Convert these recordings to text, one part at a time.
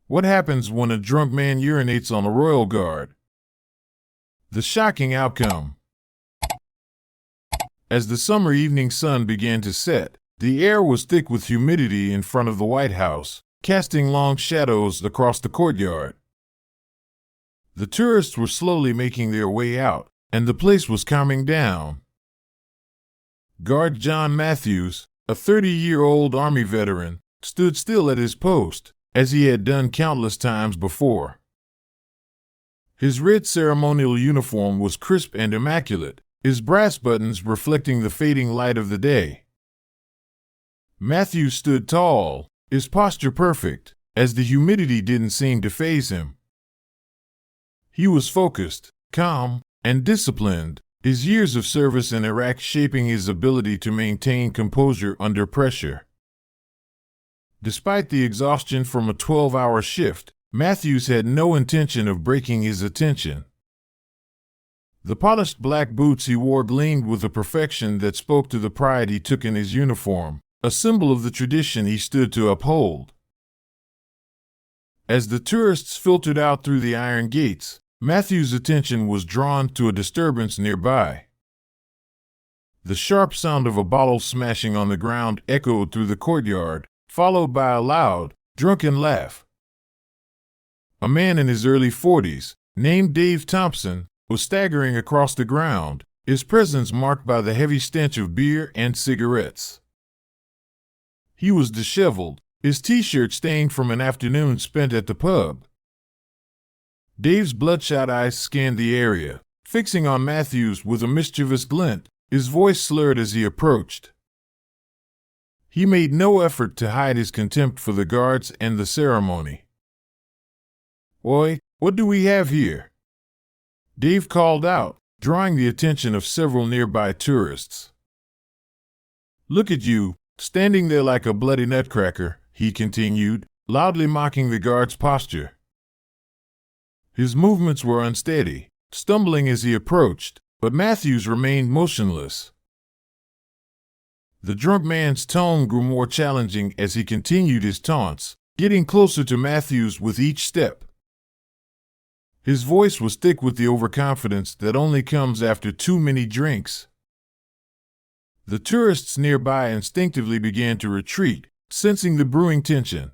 What happens when a drunk man urinates on a royal guard? The shocking outcome. As the summer evening sun began to set, the air was thick with humidity in front of the White House, casting long shadows across the courtyard. The tourists were slowly making their way out, and the place was calming down. Guard John Matthews, a 30-year-old Army veteran, stood still at his post, as he had done countless times before. His red ceremonial uniform was crisp and immaculate, his brass buttons reflecting the fading light of the day. Matthews stood tall, his posture perfect, as the humidity didn't seem to faze him. He was focused, calm, and disciplined, his years of service in Iraq shaping his ability to maintain composure under pressure. Despite the exhaustion from a 12-hour shift, Matthews had no intention of breaking his attention. The polished black boots he wore gleamed with a perfection that spoke to the pride he took in his uniform, a symbol of the tradition he stood to uphold. As the tourists filtered out through the iron gates, Matthews' attention was drawn to a disturbance nearby. The sharp sound of a bottle smashing on the ground echoed through the courtyard, followed by a loud, drunken laugh. A man in his early 40s, named Dave Thompson, was staggering across the ground, his presence marked by the heavy stench of beer and cigarettes. He was disheveled, his t-shirt stained from an afternoon spent at the pub. Dave's bloodshot eyes scanned the area, fixing on Matthews with a mischievous glint, his voice slurred as he approached. He made no effort to hide his contempt for the guards and the ceremony. "Oi, what do we have here?" Dave called out, drawing the attention of several nearby tourists. "Look at you, standing there like a bloody nutcracker," he continued, loudly mocking the guard's posture. His movements were unsteady, stumbling as he approached, but Matthews remained motionless. The drunk man's tone grew more challenging as he continued his taunts, getting closer to Matthews with each step. His voice was thick with the overconfidence that only comes after too many drinks. The tourists nearby instinctively began to retreat, sensing the brewing tension.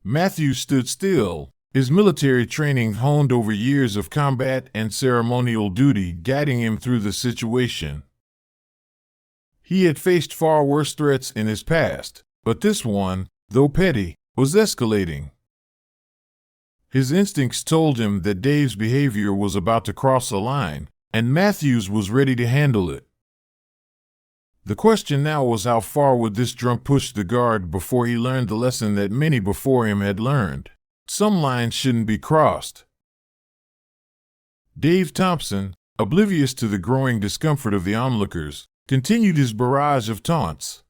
Matthews stood still, his military training honed over years of combat and ceremonial duty guiding him through the situation. He had faced far worse threats in his past, but this one, though petty, was escalating. His instincts told him that Dave's behavior was about to cross a line, and Matthews was ready to handle it. The question now was how far would this drunk push the guard before he learned the lesson that many before him had learned. Some lines shouldn't be crossed. Dave Thompson, oblivious to the growing discomfort of the onlookers, continued his barrage of taunts.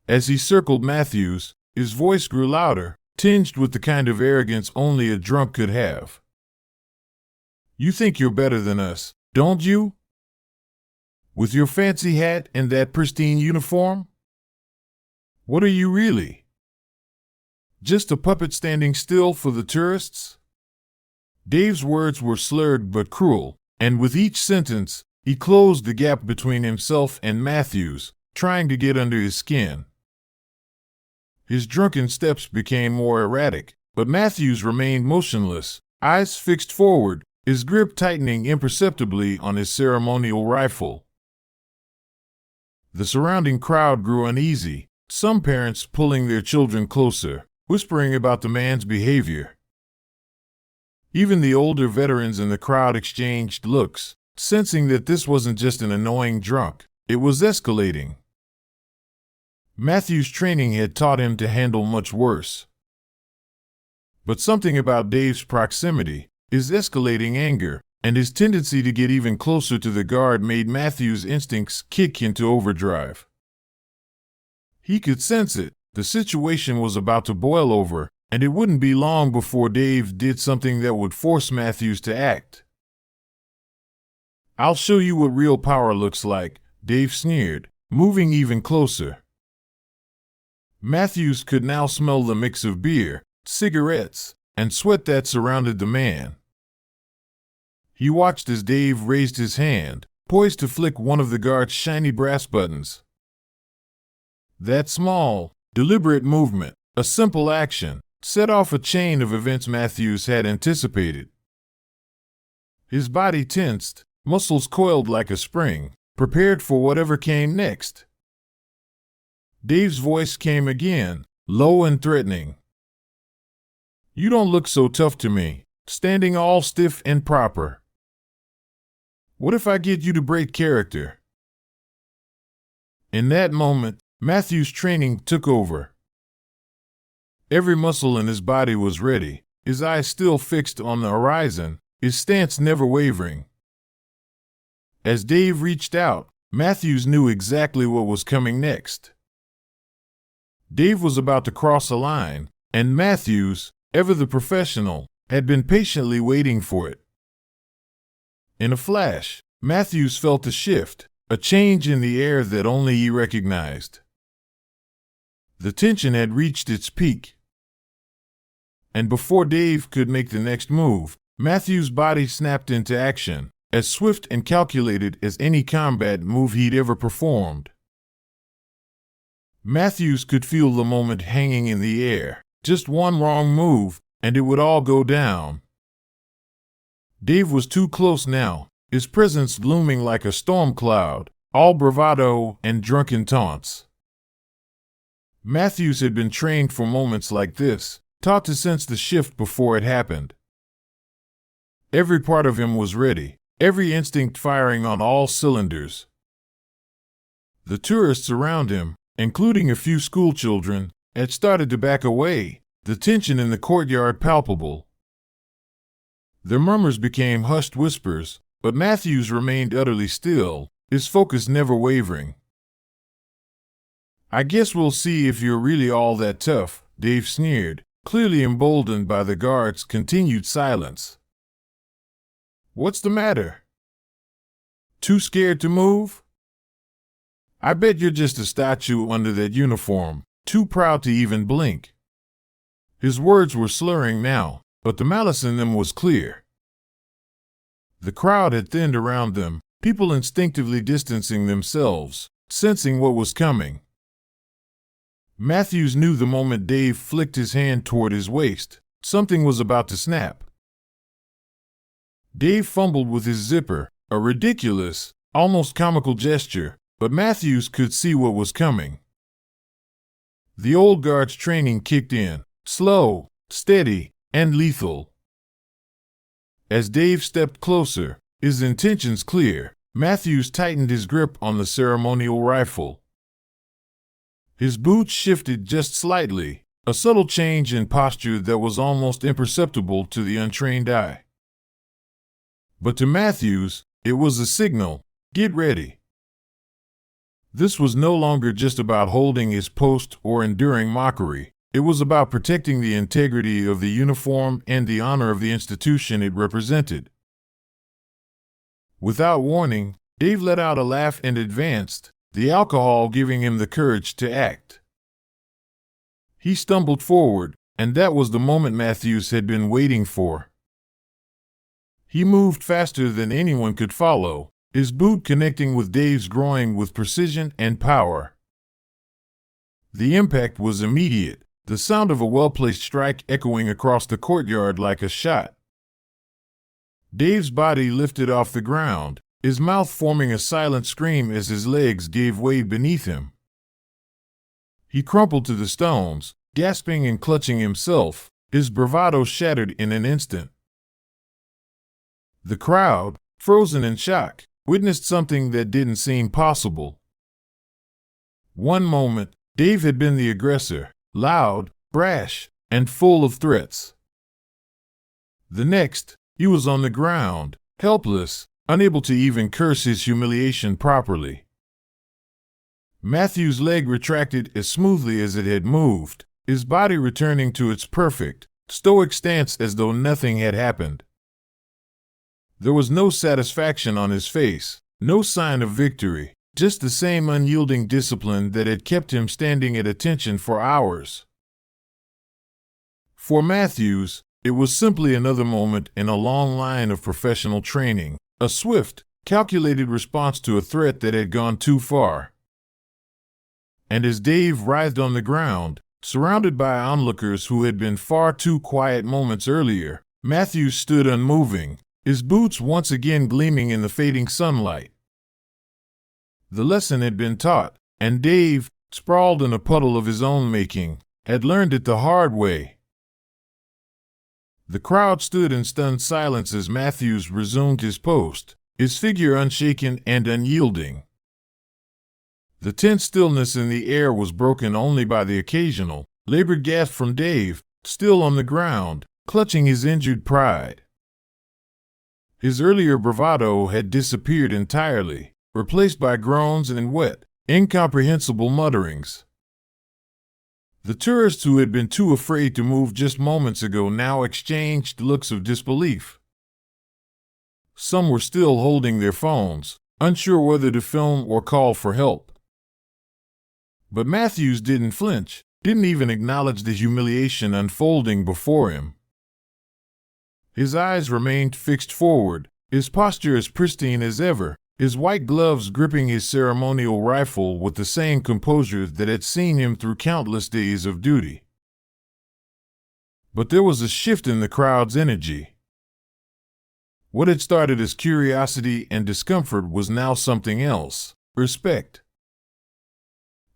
As he circled Matthews, his voice grew louder, tinged with the kind of arrogance only a drunk could have. "You think you're better than us, don't you? With your fancy hat and that pristine uniform? What are you really? Just a puppet standing still for the tourists?" Dave's words were slurred but cruel, and with each sentence, he closed the gap between himself and Matthews, trying to get under his skin. His drunken steps became more erratic, but Matthews remained motionless, eyes fixed forward, his grip tightening imperceptibly on his ceremonial rifle. The surrounding crowd grew uneasy, some parents pulling their children closer, whispering about the man's behavior. Even the older veterans in the crowd exchanged looks, sensing that this wasn't just an annoying drunk, it was escalating. Matthews' training had taught him to handle much worse. But something about Dave's proximity, his escalating anger, and his tendency to get even closer to the guard made Matthews' instincts kick into overdrive. He could sense it. The situation was about to boil over, and it wouldn't be long before Dave did something that would force Matthews to act. "I'll show you what real power looks like," Dave sneered, moving even closer. Matthews could now smell the mix of beer, cigarettes, and sweat that surrounded the man. He watched as Dave raised his hand, poised to flick one of the guard's shiny brass buttons. That small, deliberate movement, a simple action, set off a chain of events Matthews had anticipated. His body tensed, muscles coiled like a spring, prepared for whatever came next. Dave's voice came again, low and threatening. "You don't look so tough to me, standing all stiff and proper. What if I get you to break character?" In that moment, Matthew's training took over. Every muscle in his body was ready, his eyes still fixed on the horizon, his stance never wavering. As Dave reached out, Matthews knew exactly what was coming next. Dave was about to cross a line, and Matthews, ever the professional, had been patiently waiting for it. In a flash, Matthews felt a shift, a change in the air that only he recognized. The tension had reached its peak. And before Dave could make the next move, Matthews' body snapped into action, as swift and calculated as any combat move he'd ever performed. Matthews could feel the moment hanging in the air. Just one wrong move, and it would all go down. Dave was too close now, his presence looming like a storm cloud, all bravado and drunken taunts. Matthews had been trained for moments like this, taught to sense the shift before it happened. Every part of him was ready, every instinct firing on all cylinders. The tourists around him, including a few schoolchildren, had started to back away, the tension in the courtyard palpable. Their murmurs became hushed whispers, but Matthews remained utterly still, his focus never wavering. "I guess we'll see if you're really all that tough," Dave sneered, clearly emboldened by the guard's continued silence. "What's the matter? Too scared to move? I bet you're just a statue under that uniform, too proud to even blink." His words were slurring now, but the malice in them was clear. The crowd had thinned around them, people instinctively distancing themselves, sensing what was coming. Matthews knew the moment Dave flicked his hand toward his waist, something was about to snap. Dave fumbled with his zipper, a ridiculous, almost comical gesture, but Matthews could see what was coming. The old guard's training kicked in, slow, steady, and lethal. As Dave stepped closer, his intentions clear, Matthews tightened his grip on the ceremonial rifle. His boots shifted just slightly, a subtle change in posture that was almost imperceptible to the untrained eye. But to Matthews, it was a signal, get ready. This was no longer just about holding his post or enduring mockery. It was about protecting the integrity of the uniform and the honor of the institution it represented. Without warning, Dave let out a laugh and advanced, the alcohol giving him the courage to act. He stumbled forward, and that was the moment Matthews had been waiting for. He moved faster than anyone could follow, his boot connecting with Dave's groin with precision and power. The impact was immediate, the sound of a well-placed strike echoing across the courtyard like a shot. Dave's body lifted off the ground, his mouth forming a silent scream as his legs gave way beneath him. He crumpled to the stones, gasping and clutching himself, his bravado shattered in an instant. The crowd, frozen in shock, witnessed something that didn't seem possible. One moment, Dave had been the aggressor, loud, brash, and full of threats. The next, he was on the ground, helpless, unable to even curse his humiliation properly. Matthew's leg retracted as smoothly as it had moved, his body returning to its perfect, stoic stance as though nothing had happened. There was no satisfaction on his face, no sign of victory, just the same unyielding discipline that had kept him standing at attention for hours. For Matthews, it was simply another moment in a long line of professional training, a swift, calculated response to a threat that had gone too far. And as Dave writhed on the ground, surrounded by onlookers who had been far too quiet moments earlier, Matthews stood unmoving, his boots once again gleaming in the fading sunlight. The lesson had been taught, and Dave, sprawled in a puddle of his own making, had learned it the hard way. The crowd stood in stunned silence as Matthews resumed his post, his figure unshaken and unyielding. The tense stillness in the air was broken only by the occasional, labored gasp from Dave, still on the ground, clutching his injured pride. His earlier bravado had disappeared entirely, replaced by groans and wet, incomprehensible mutterings. The tourists who had been too afraid to move just moments ago now exchanged looks of disbelief. Some were still holding their phones, unsure whether to film or call for help. But Matthews didn't flinch, didn't even acknowledge the humiliation unfolding before him. His eyes remained fixed forward, his posture as pristine as ever, his white gloves gripping his ceremonial rifle with the same composure that had seen him through countless days of duty. But there was a shift in the crowd's energy. What had started as curiosity and discomfort was now something else: respect.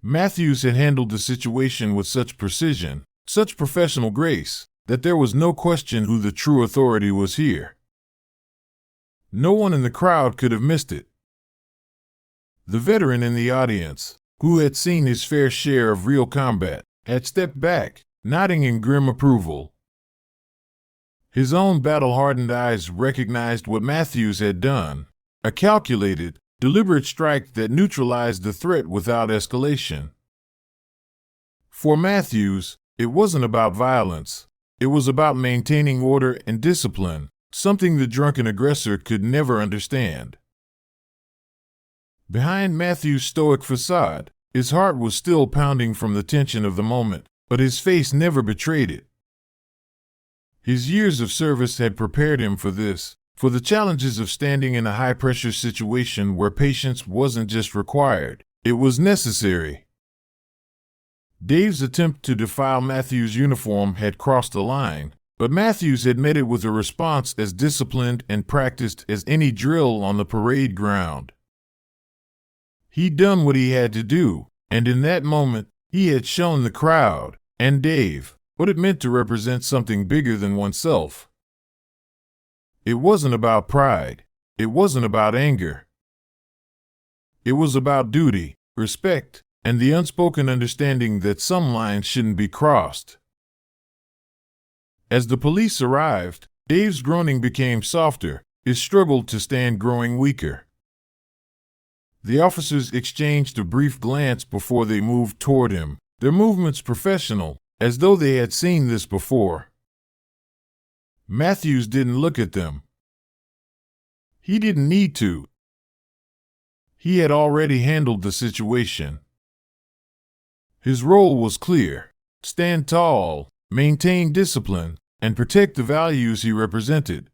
Matthews had handled the situation with such precision, such professional grace, that there was no question who the true authority was here. No one in the crowd could have missed it. The veteran in the audience, who had seen his fair share of real combat, had stepped back, nodding in grim approval. His own battle-hardened eyes recognized what Matthews had done, a calculated, deliberate strike that neutralized the threat without escalation. For Matthews, it wasn't about violence. It was about maintaining order and discipline, something the drunken aggressor could never understand. Behind Matthew's stoic facade, his heart was still pounding from the tension of the moment, but his face never betrayed it. His years of service had prepared him for this, for the challenges of standing in a high-pressure situation where patience wasn't just required, it was necessary. Dave's attempt to defile Matthews' uniform had crossed the line, but Matthews had met it with a response as disciplined and practiced as any drill on the parade ground. He'd done what he had to do, and in that moment, he had shown the crowd, and Dave, what it meant to represent something bigger than oneself. It wasn't about pride. It wasn't about anger. It was about duty, respect, and the unspoken understanding that some lines shouldn't be crossed. As the police arrived, Dave's groaning became softer, his struggle to stand growing weaker. The officers exchanged a brief glance before they moved toward him, their movements professional, as though they had seen this before. Matthews didn't look at them. He didn't need to. He had already handled the situation. His role was clear: stand tall, maintain discipline, and protect the values he represented.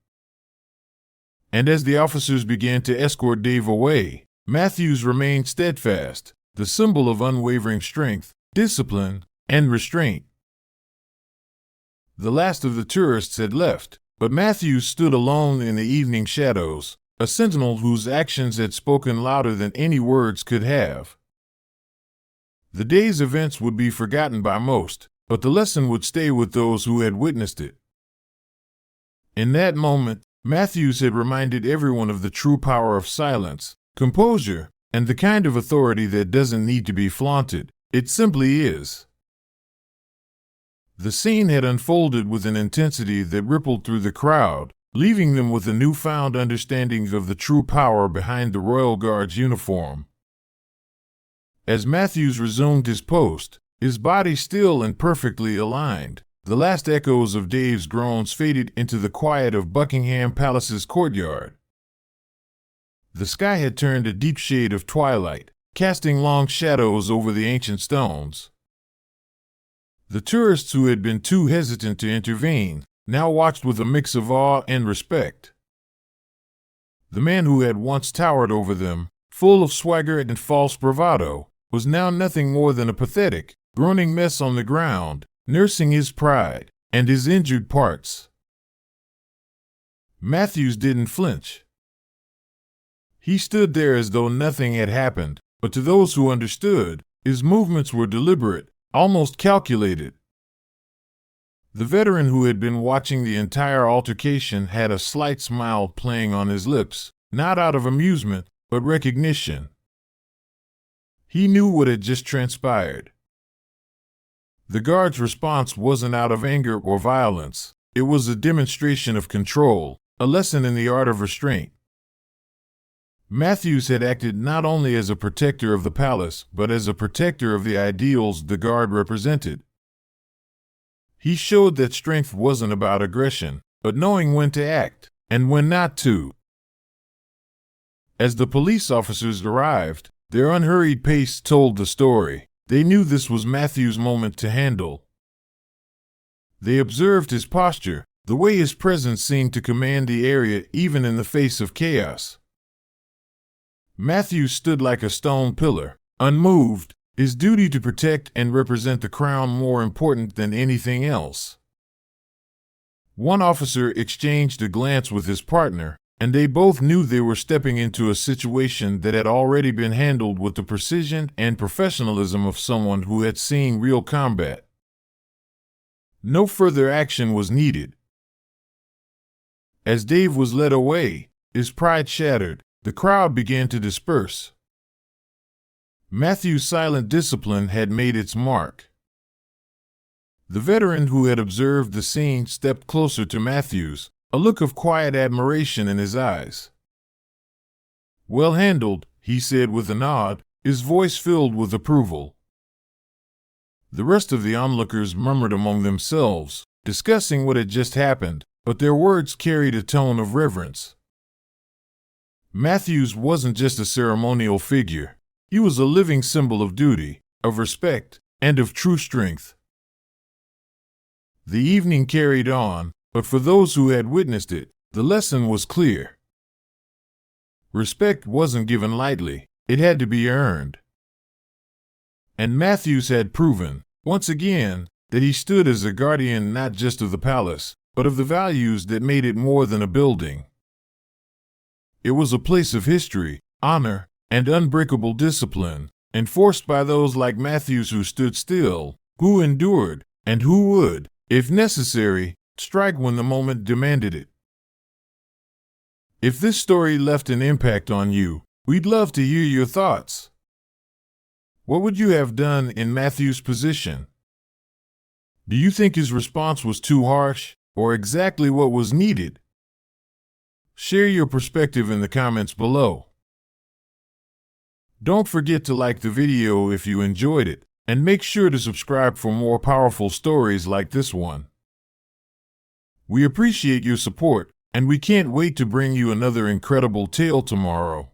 And as the officers began to escort Dave away, Matthews remained steadfast, the symbol of unwavering strength, discipline, and restraint. The last of the tourists had left, but Matthews stood alone in the evening shadows, a sentinel whose actions had spoken louder than any words could have. The day's events would be forgotten by most, but the lesson would stay with those who had witnessed it. In that moment, Matthews had reminded everyone of the true power of silence, composure, and the kind of authority that doesn't need to be flaunted. It simply is. The scene had unfolded with an intensity that rippled through the crowd, leaving them with a newfound understanding of the true power behind the Royal Guard's uniform. As Matthews resumed his post, his body still and perfectly aligned, the last echoes of Dave's groans faded into the quiet of Buckingham Palace's courtyard. The sky had turned a deep shade of twilight, casting long shadows over the ancient stones. The tourists who had been too hesitant to intervene now watched with a mix of awe and respect. The man who had once towered over them, full of swagger and false bravado, was now nothing more than a pathetic, groaning mess on the ground, nursing his pride and his injured parts. Matthews didn't flinch. He stood there as though nothing had happened, but to those who understood, his movements were deliberate, almost calculated. The veteran who had been watching the entire altercation had a slight smile playing on his lips, not out of amusement, but recognition. He knew what had just transpired. The guard's response wasn't out of anger or violence. It was a demonstration of control, a lesson in the art of restraint. Matthews had acted not only as a protector of the palace, but as a protector of the ideals the guard represented. He showed that strength wasn't about aggression, but knowing when to act, and when not to. As the police officers arrived, their unhurried pace told the story. They knew this was Matthew's moment to handle. They observed his posture, the way his presence seemed to command the area even in the face of chaos. Matthews stood like a stone pillar, unmoved, his duty to protect and represent the crown more important than anything else. One officer exchanged a glance with his partner, and they both knew they were stepping into a situation that had already been handled with the precision and professionalism of someone who had seen real combat. No further action was needed. As Dave was led away, his pride shattered, the crowd began to disperse. Matthew's silent discipline had made its mark. The veteran who had observed the scene stepped closer to Matthews, a look of quiet admiration in his eyes. "Well handled," he said with a nod, his voice filled with approval. The rest of the onlookers murmured among themselves, discussing what had just happened, but their words carried a tone of reverence. Matthews wasn't just a ceremonial figure. He was a living symbol of duty, of respect, and of true strength. The evening carried on, but for those who had witnessed it, the lesson was clear. Respect wasn't given lightly, it had to be earned. And Matthews had proven, once again, that he stood as a guardian not just of the palace, but of the values that made it more than a building. It was a place of history, honor, and unbreakable discipline, enforced by those like Matthews who stood still, who endured, and who would, if necessary, strike when the moment demanded it. If this story left an impact on you, we'd love to hear your thoughts. What would you have done in Matthew's position? Do you think his response was too harsh, or exactly what was needed? Share your perspective in the comments below. Don't forget to like the video if you enjoyed it, and make sure to subscribe for more powerful stories like this one. We appreciate your support, and we can't wait to bring you another incredible tale tomorrow.